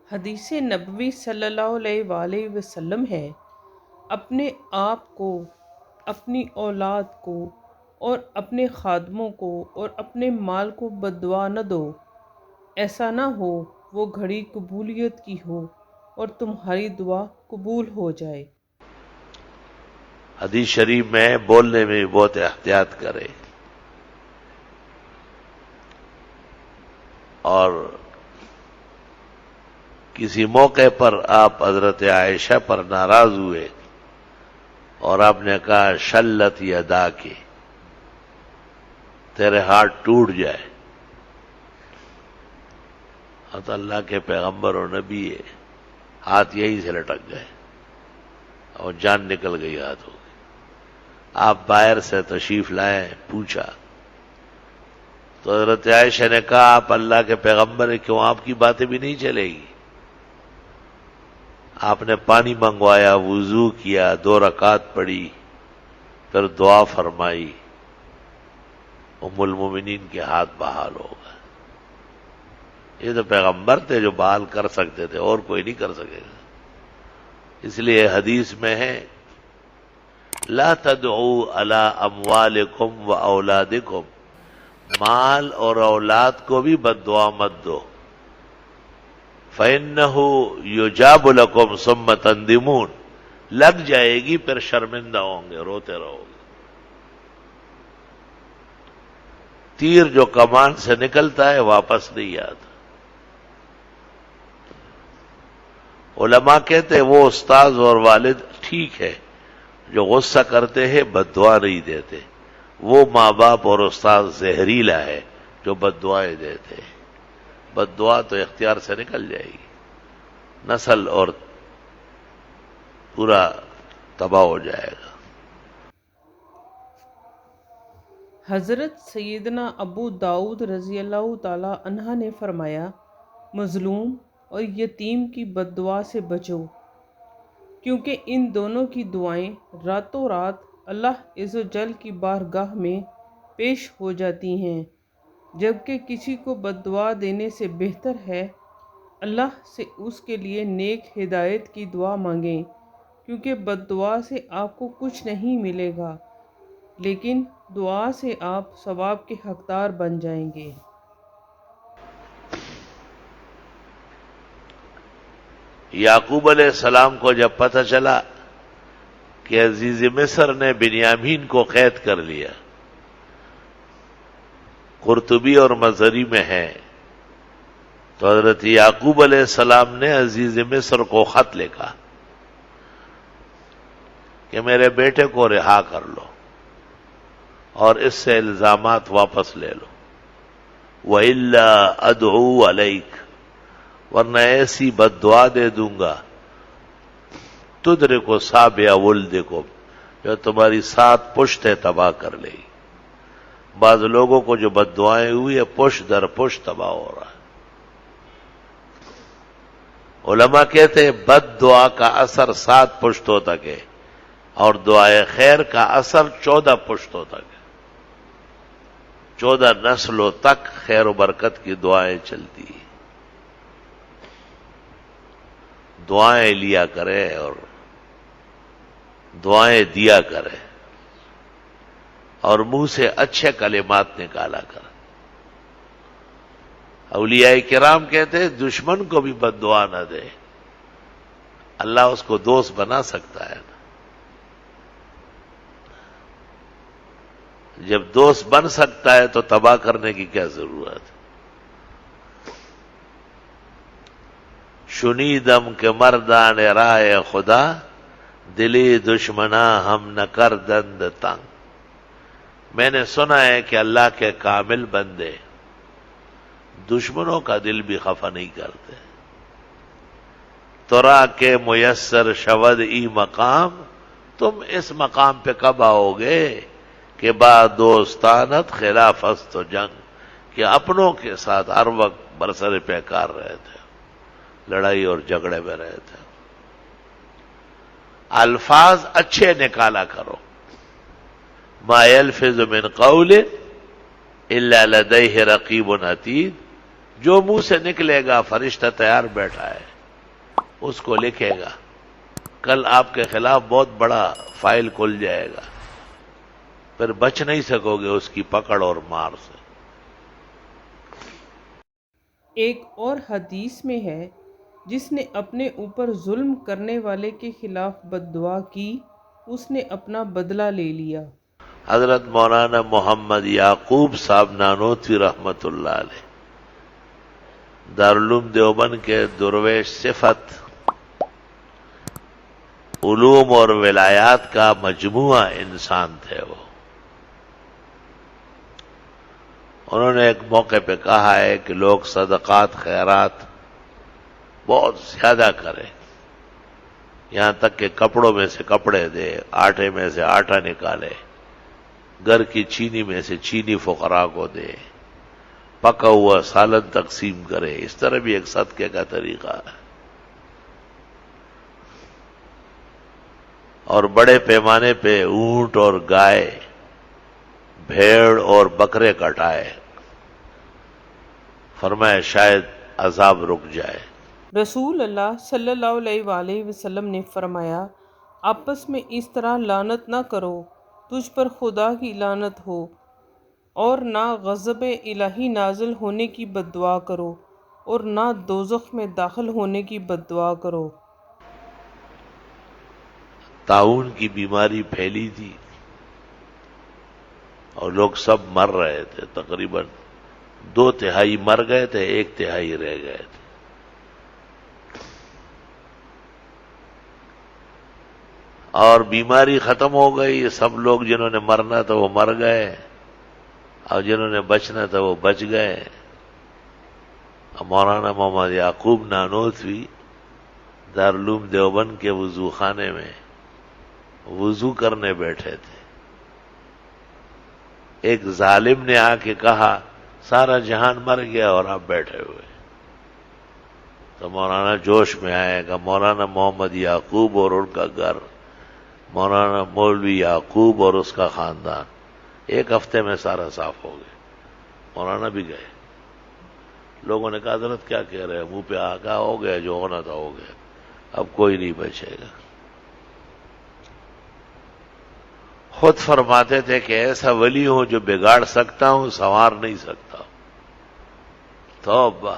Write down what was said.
حدیث نبوی صلی اللہ علیہ وآلہ وسلم ہے، اپنے آپ کو، اپنی اولاد کو اور اپنے خادموں کو اور اپنے مال کو بد دعا نہ دو، ایسا نہ ہو وہ گھڑی قبولیت کی ہو اور تمہاری دعا قبول ہو جائے۔ حدیث شریف میں بولنے میں بہت احتیاط کرے، اور کسی موقع پر آپ حضرت عائشہ پر ناراض ہوئے اور آپ نے کہا شلت یدا کے، تیرے ہاتھ ٹوٹ جائے۔ اور تو اللہ کے پیغمبر اور نبی ہے، ہاتھ یہیں سے لٹک گئے اور جان نکل گئی ہاتھوں کی۔ آپ باہر سے تشریف لائے، پوچھا تو حضرت عائشہ نے کہا آپ اللہ کے پیغمبر ہیں، کیوں آپ کی باتیں بھی نہیں چلے گی؟ آپ نے پانی منگوایا، وضو کیا، 2 رکعت پڑھی، پھر دعا فرمائی، ام المومنین کے ہاتھ بحال ہو گئے۔ یہ تو پیغمبر تھے جو بحال کر سکتے تھے، اور کوئی نہیں کر سکے گا۔ اس لیے حدیث میں ہے لا تدعوا علی اموالکم و اولادکم، مال اور اولاد کو بھی بد دعا مت دو، فَإِنَّهُ يُجَابُ لَكُمْ ثُمَّ تَنْدِمُونَ، لگ جائے گی پھر شرمندہ ہوں گے، روتے رہو گے۔ تیر جو کمان سے نکلتا ہے واپس نہیں آتا۔ علماء کہتے ہیں وہ استاذ اور والد ٹھیک ہے جو غصہ کرتے ہیں بد دعا نہیں دیتے، وہ ماں باپ اور استاذ زہریلا ہے جو بد دعائیں دیتے ہیں۔ بد دعا تو اختیار سے نکل جائے گی، نسل اور پورا تباہ ہو جائے گا۔ حضرت سیدنا ابو داؤد رضی اللہ تعالی عنہ نے فرمایا، مظلوم اور یتیم کی بد دعا سے بچو، کیونکہ ان دونوں کی دعائیں راتوں رات اللہ عز و جل کی بارگاہ میں پیش ہو جاتی ہیں، جبکہ کسی کو بد دعا دینے سے بہتر ہے اللہ سے اس کے لیے نیک ہدایت کی دعا مانگیں، کیونکہ بد دعا سے آپ کو کچھ نہیں ملے گا، لیکن دعا سے آپ ثواب کے حقدار بن جائیں گے۔ یعقوب علیہ السلام کو جب پتہ چلا کہ عزیز مصر نے بنیامین کو قید کر لیا، قرطبی اور مظہری میں ہے، تو حضرت یعقوب علیہ السلام نے عزیز مصر کو خط لکھا کہ میرے بیٹے کو رہا کر لو اور اس سے الزامات واپس لے لو، وَإِلَّا أَدْعُو عَلَيْكَ، ورنہ ایسی بد دعا دے دوں گا تدرکو سابع ولدکم، جو تمہاری 7 پشتیں تباہ کر لے گی۔ بعض لوگوں کو جو بد دعائیں ہوئی ہے پشت در پشت تباہ ہو رہا ہے۔ علماء کہتے ہیں بد دعا کا اثر 7 پشتوں تک ہے اور دعائے خیر کا اثر 14 پشتوں تک ہے، 14 نسلوں تک خیر و برکت کی دعائیں چلتی ہیں۔ دعائیں لیا کرے اور دعائیں دیا کرے اور منہ سے اچھے کلمات نکالا کرے۔ اولیاء کرام کہتے ہیں دشمن کو بھی بد دعا نہ دے، اللہ اس کو دوست بنا سکتا ہے نا۔ جب دوست بن سکتا ہے تو تباہ کرنے کی کیا ضرورت ہے؟ شنیدم کے مردان رائے خدا، دلی دشمنا ہم نہ کر دند تنگ۔ میں نے سنا ہے کہ اللہ کے کامل بندے دشمنوں کا دل بھی خفا نہیں کرتے۔ ترا کے میسر شود ای مقام، تم اس مقام پہ کب آؤ گے کہ بعد دوستانت خلاف است و جنگ، کہ اپنوں کے ساتھ ہر وقت برسر پیکار رہے تھے، لڑائی اور جھگڑے میں رہے تھے۔ الفاظ اچھے نکالا کرو، ما یلفظ من قول الا لدیہ رقیب عتید، جو منہ سے نکلے گا فرشتہ تیار بیٹھا ہے، اس کو لکھے گا، کل آپ کے خلاف بہت بڑا فائل کھل جائے گا، پھر بچ نہیں سکو گے اس کی پکڑ اور مار سے۔ ایک اور حدیث میں ہے، جس نے اپنے اوپر ظلم کرنے والے کے خلاف بد دعا کی، اس نے اپنا بدلہ لے لیا۔ حضرت مولانا محمد یعقوب صاحب نانوتوی رحمت اللہ علیہ دارالعلوم دیوبند کے درویش صفت علوم اور ولایات کا مجموعہ انسان تھے وہ۔ انہوں نے ایک موقع پہ کہا ہے کہ لوگ صدقات خیرات بہت زیادہ کریں، یہاں تک کہ کپڑوں میں سے کپڑے دے، آٹے میں سے آٹا نکالے، گھر کی چینی میں سے چینی فقراء کو دے، پکا ہوا سالن تقسیم کرے، اس طرح بھی ایک صدقے کا طریقہ ہے۔ اور بڑے پیمانے پہ اونٹ اور گائے، بھیڑ اور بکرے کٹائے، فرمایا شاید عذاب رک جائے۔ رسول اللہ صلی اللہ علیہ وآلہ وسلم نے فرمایا، آپس میں اس طرح لعنت نہ کرو، تجھ پر خدا کی لعنت ہو، اور نہ غضب الہی نازل ہونے کی بد دعا کرو، اور نہ دوزخ میں داخل ہونے کی بد دعا کرو۔ طاعون کی بیماری پھیلی تھی اور لوگ سب مر رہے تھے، تقریباً 2/3 مر گئے تھے، 1/3 رہ گئے تھے۔ اور بیماری ختم ہو گئی، سب لوگ جنہوں نے مرنا تھا وہ مر گئے، اور جنہوں نے بچنا تھا وہ بچ گئے۔ مولانا محمد یعقوب نانوتوی دارالعلوم دیوبند کے وضو خانے میں وضو کرنے بیٹھے تھے، ایک ظالم نے آ کے کہا سارا جہان مر گیا اور آپ بیٹھے ہوئے۔ تو مولانا جوش میں آئے گا، مولانا محمد یعقوب اور ان کا گھر، مولانا مولوی یعقوب اور اس کا خاندان 1 ہفتے میں سارا صاف ہو گیا۔ مولانا بھی گئے، لوگوں نے کہا حضرت کیا کہہ رہے ہیں، منہ پہ آ کہا ہو گیا، جو ہونا تھا ہو گیا، اب کوئی نہیں بچے گا۔ خود فرماتے تھے کہ ایسا ولی ہوں جو بگاڑ سکتا ہوں، سنوار نہیں سکتا۔ توبہ!